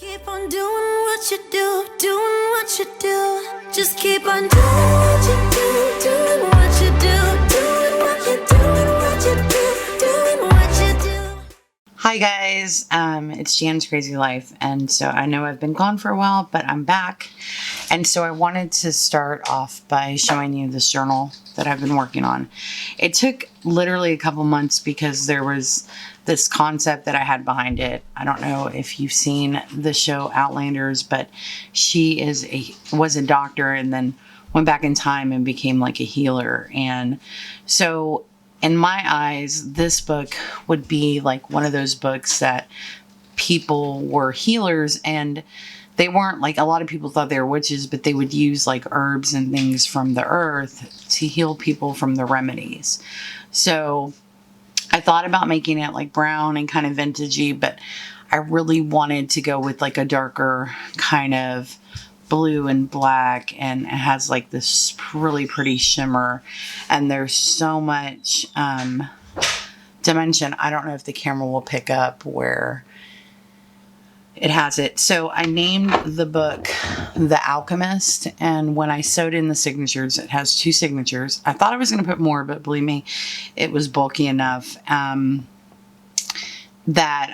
Keep on doing what you do, doing what you do. Just keep on doing what you do, doing what you do, doing what you do, what you do, doing what you do. Hi guys, it's JanscrazyLife, and so I know I've been gone for a while, but I'm back. And so I wanted to start off by showing you this journal that I've been working on. It took literally a couple months because there was this concept that I had behind it. I don't know if you've seen the show Outlanders, but she was a doctor and then went back in time and became like a healer. And so in my eyes, this book would be like one of those books that people were healers, and they weren't like, a lot of people thought they were witches, but they would use like herbs and things from the earth to heal people from the remedies. So I thought about making it like brown and kind of vintagey, but I really wanted to go with like a darker kind of blue and black, and it has like this really pretty shimmer, and there's so much dimension. I don't know if the camera will pick up where it has it. So I named the book The Alchemist, and when I sewed in the signatures, it has 2 signatures. I thought I was going to put more, but believe me, it was bulky enough that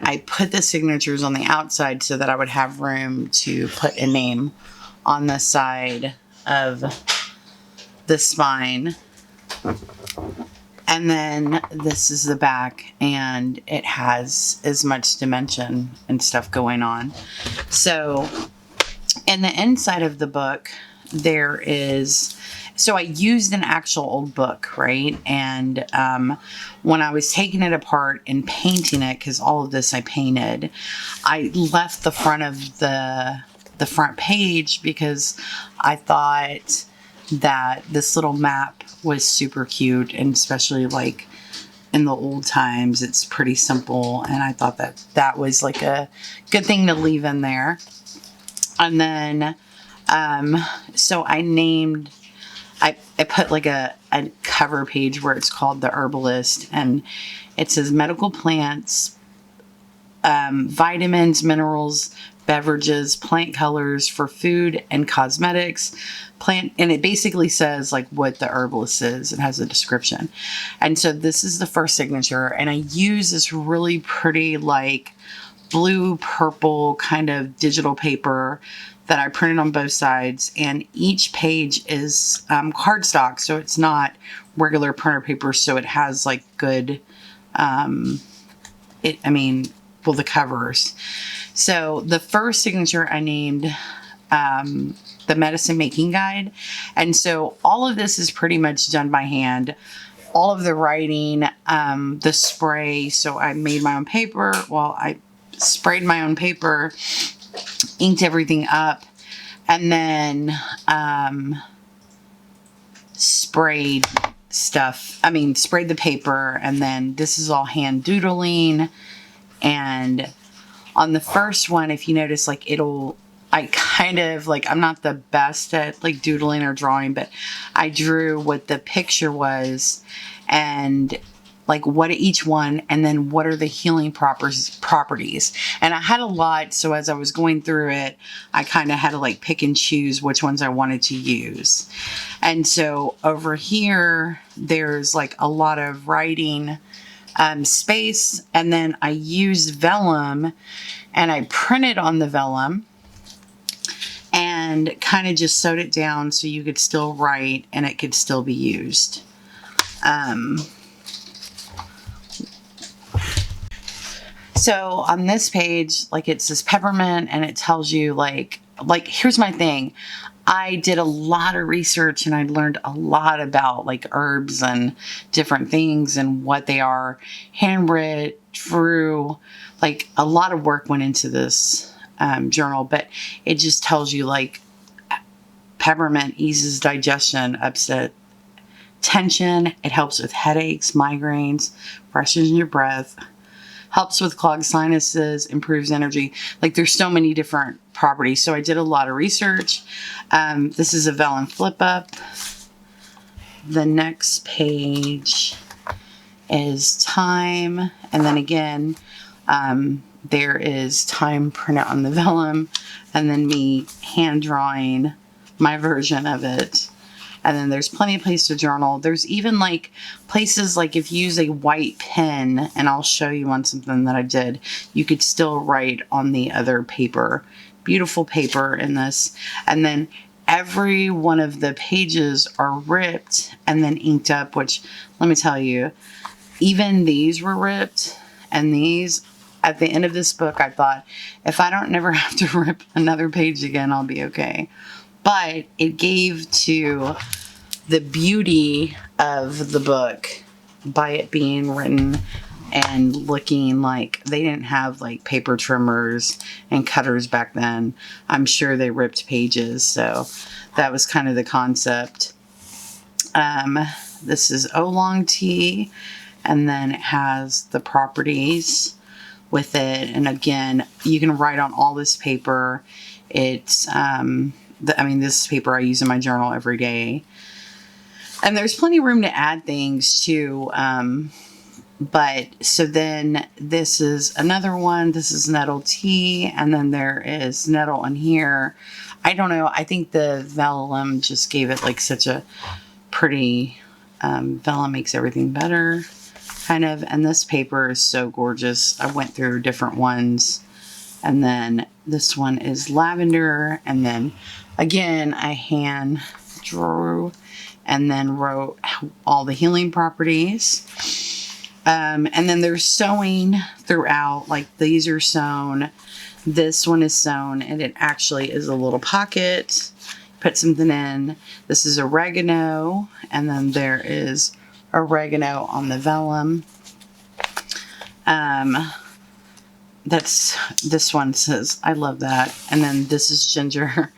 I put the signatures on the outside so that I would have room to put a name on the side of the spine. And then this is the back, and it has as much dimension and stuff going on. So in the inside of the book, there is, so I used an actual old book, right? And when I was taking it apart and painting it, because all of this I painted, I left the front of the front page because I thought that this little map was super cute, and especially like in the old times, it's pretty simple, and I thought that that was like a good thing to leave in there. And then so I named, I put like a cover page where it's called The Herbalist, and it says medical plants, vitamins, minerals, beverages, plant colors for food and cosmetics, and it basically says like what the herbalist is. It has a description. And so this is the first signature, and I use this really pretty like blue purple kind of digital paper that I printed on both sides, and each page is cardstock, so it's not regular printer paper, so it has like good the covers. So the first signature I named the Medicine Making Guide. And so all of this is pretty much done by hand. All of the writing, the spray. So I made my own paper. Well, I sprayed my own paper, inked everything up, and then sprayed the paper. And then this is all hand doodling. And on the first one, if you notice, like I kind of like, I'm not the best at like doodling or drawing, but I drew what the picture was and like what each one, and then what are the healing properties. And I had a lot, so as I was going through it, I kind of had to like pick and choose which ones I wanted to use. And so over here, there's like a lot of writing space, and then I used vellum, and I printed on the vellum and kind of just sewed it down so you could still write and it could still be used. So on this page, like it says peppermint, and it tells you like here's my thing. I did a lot of research, and I learned a lot about like herbs and different things and what they are. Handwritten through, like a lot of work went into this journal, but it just tells you like peppermint eases digestion, upset tension. It helps with headaches, migraines, freshens your breath, helps with clogged sinuses, improves energy. Like there's so many different properties. So I did a lot of research. This is a vellum flip up. The next page is thyme. And then again, there is time printout on the vellum, and then me hand drawing my version of it. And then there's plenty of places to journal. There's even like places like if you use a white pen, and I'll show you on something that I did, you could still write on the other paper. Beautiful paper in this. And then every one of the pages are ripped and then inked up, which let me tell you, even these were ripped. And these, at the end of this book, I thought, if I don't never have to rip another page again, I'll be okay. But it gave to the beauty of the book by it being written and looking like they didn't have like paper trimmers and cutters back then. I'm sure they ripped pages. So that was kind of the concept. This is oolong tea, and then it has the properties with it. And again, you can write on all this paper. It's, this paper I use in my journal every day. And there's plenty of room to add things too. But so then this is another one. This is nettle tea. And then there is nettle in here. I don't know. I think the vellum just gave it like such a pretty, vellum makes everything better kind of. And this paper is so gorgeous. I went through different ones. And then this one is lavender. And then again, I hand drew and then wrote all the healing properties. And then there's sewing throughout, like these are sewn. This one is sewn, and it actually is a little pocket. Put something in. This is oregano, and then there is oregano on the vellum. This one says, I love that. And then this is ginger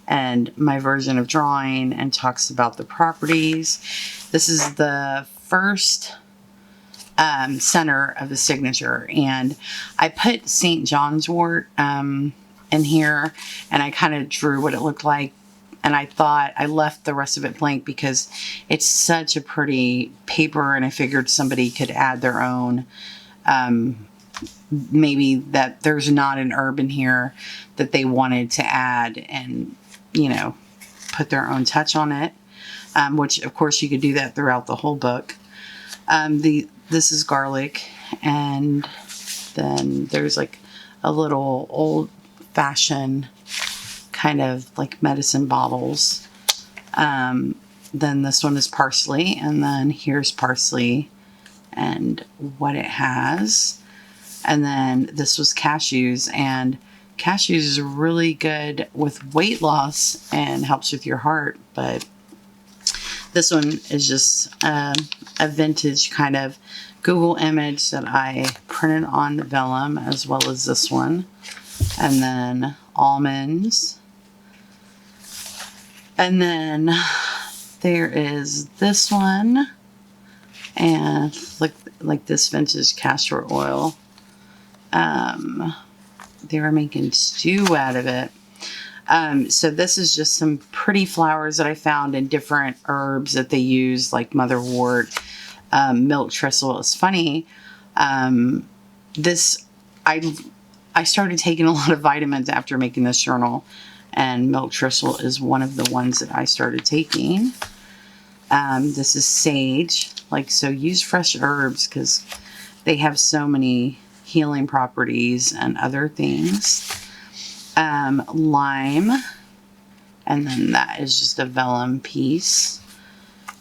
and my version of drawing, and talks about the properties. This is the first center of the signature, and I put St. John's wort in here, and I kind of drew what it looked like, and I thought I left the rest of it blank because it's such a pretty paper, and I figured somebody could add their own, maybe that there's not an herb in here that they wanted to add and, you know, put their own touch on it, which of course you could do that throughout the whole book. This is garlic, and then there's like a little old-fashioned kind of like medicine bottles. Then this one is parsley, and then here's parsley and what it has. And then this was cashews, and cashews is really good with weight loss and helps with your heart. But this one is just a vintage kind of Google image that I printed on vellum, as well as this one. And then almonds. And then there is this one, and like this vintage castor oil. They were making stew out of it. So this is just some pretty flowers that I found, and different herbs that they use, like motherwort, milk thistle. It's funny. I started taking a lot of vitamins after making this journal, and milk thistle is one of the ones that I started taking. This is sage. So use fresh herbs because they have so many healing properties and other things. Lime, and then that is just a vellum piece.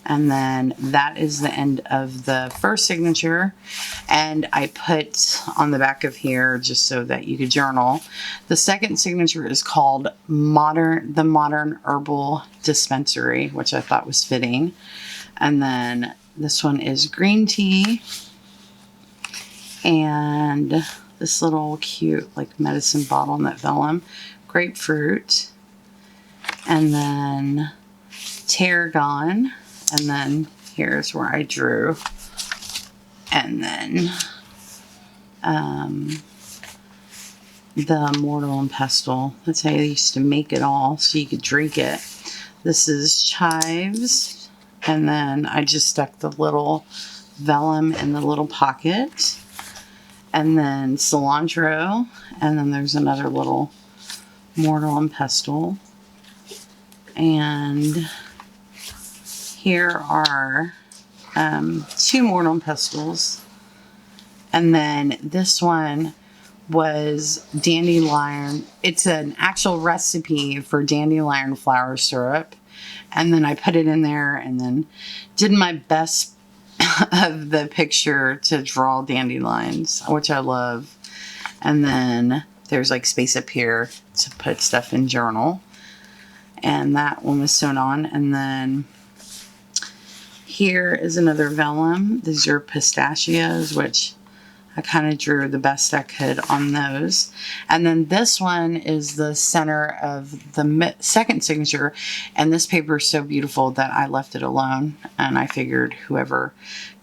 And then that is the end of the first signature. And I put on the back of here, just so that you could journal, the second signature is called the Modern Herbal Dispensary, which I thought was fitting. And then this one is green tea. And this little cute medicine bottle in that vellum, grapefruit, and then tarragon, and then here's where I drew, and then the mortal and pestle. That's how I used to make it all so you could drink it. This is chives, and then I just stuck the little vellum in the little pocket. and then cilantro, and then there's another little mortar and pestle. And here are 2 mortar and pestles. And then this one was dandelion. It's an actual recipe for dandelion flower syrup. And then I put it in there and then did my best of the picture to draw dandelions, which I love. And then there's like space up here to put stuff in journal. And that one was sewn on. And then here is another vellum. These are pistachios, which I kind of drew the best I could on those. And then this one is the center of the second signature. And this paper is so beautiful that I left it alone. And I figured whoever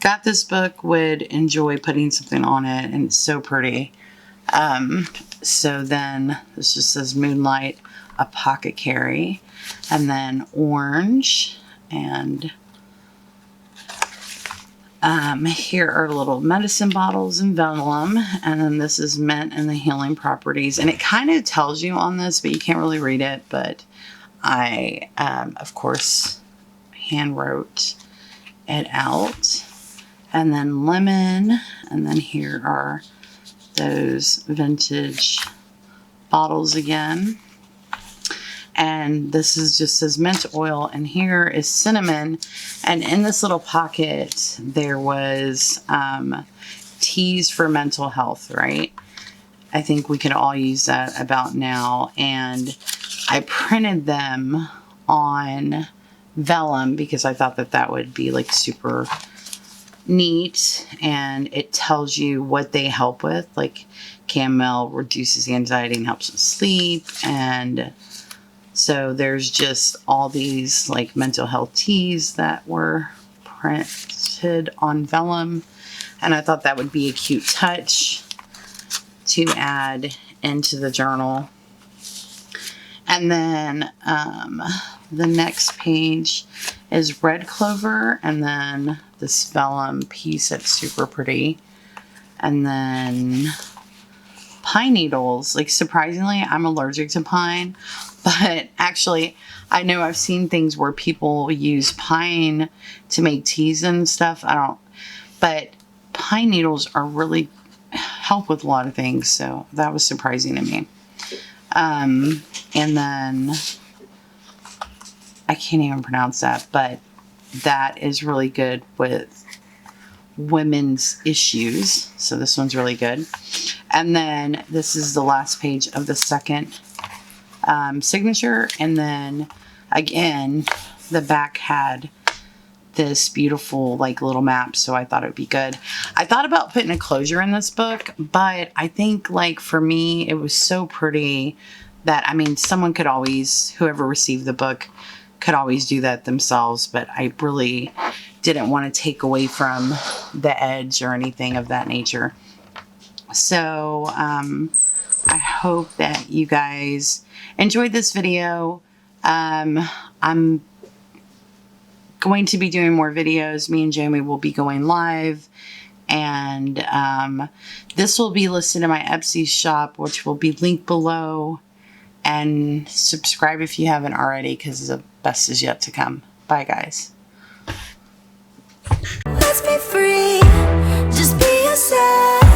got this book would enjoy putting something on it. And it's so pretty. So then this just says Moonlight Apothecary. And then orange. And here are little medicine bottles and vellum, and then this is mint and the healing properties. And it kind of tells you on this, but you can't really read it. But I, of course, hand wrote it out. And then lemon, and then here are those vintage bottles again. And this is just says mint oil, and here is cinnamon. And in this little pocket, there was teas for mental health, right? I think we could all use that about now. And I printed them on vellum because I thought that that would be like super neat. And it tells you what they help with, like chamomile reduces anxiety and helps with sleep. And so there's just all these like mental health teas that were printed on vellum. And I thought that would be a cute touch to add into the journal. And then the next page is red clover, and then this vellum piece that's super pretty. And then pine needles. Like, surprisingly, I'm allergic to pine. But actually, I know I've seen things where people use pine to make teas and stuff. But pine needles are really help with a lot of things. So that was surprising to me. And then I can't even pronounce that, but that is really good with women's issues. So this one's really good. And then this is the last page of the second signature. And then again, the back had this beautiful like little map, so I thought it would be good. I thought about putting a closure in this book, but I think like for me it was so pretty that, I mean, someone could always, whoever received the book could always do that themselves, but I really didn't want to take away from the edge or anything of that nature. So I hope that you guys enjoyed this video. I'm going to be doing more videos. Me and Jamie will be going live, and this will be listed in my Etsy shop, which will be linked below. And subscribe if you haven't already, because the best is yet to come. Bye, guys. Let's be free, just be yourself.